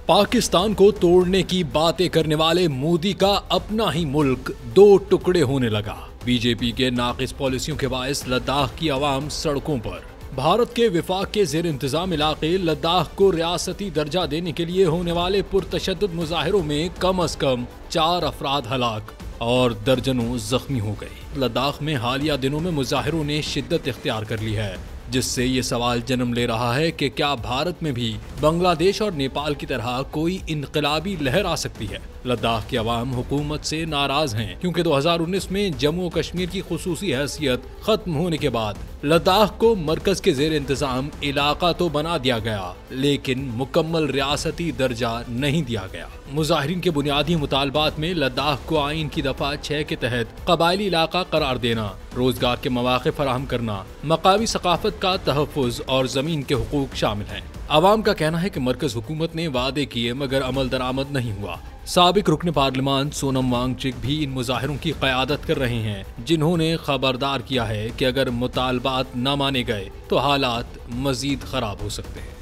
पाकिस्तान को तोड़ने की बातें करने वाले मोदी का अपना ही मुल्क दो टुकड़े होने लगा। बीजेपी के नाकिस पॉलिसियों के बायस लद्दाख की आवाम सड़कों पर। भारत के विफाक के जेर इंतजाम इलाके लद्दाख को रियासती दर्जा देने के लिए होने वाले पुरतशद्दुद मुजाहिरों में कम अज कम 4 अफराद हलाक और दर्जनों जख्मी हो गए। लद्दाख में हालिया दिनों में मुजाहिरों ने शिद्दत इख्तियार कर ली है, जिससे ये सवाल जन्म ले रहा है कि क्या भारत में भी बांग्लादेश और नेपाल की तरह कोई इनकलाबी लहर आ सकती है। लद्दाख की आवाम हुकूमत से नाराज हैं क्योंकि 2019 में जम्मू और कश्मीर की खुसूसी हैसियत खत्म होने के बाद लद्दाख को मरकज के जेर इंतजाम इलाका तो बना दिया गया, लेकिन मुकम्मल रियासती दर्जा नहीं दिया गया। मुजाहिरीन के बुनियादी मुतालबात में लद्दाख को आइन की दफा 6 के तहत कबायली इलाका करार देना, रोजगार के मौके फराहम करना, मकामी सकाफत का तहफ़्फ़ुज़ और जमीन के हुकूक शामिल हैं। आवाम का कहना है कि मरकज हुकूमत ने वादे किए मगर अमल दरामद नहीं हुआ। साबिक रुकन पार्लिमान सोनम वांगचुक भी इन मुजाहिरों की क़यादत कर रहे हैं, जिन्होंने खबरदार किया है कि अगर मुतालबात न माने गए तो हालात मजीद खराब हो सकते हैं।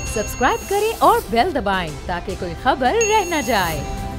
सब्सक्राइब करें और बेल दबाएं ताकि कोई खबर रह न जाए।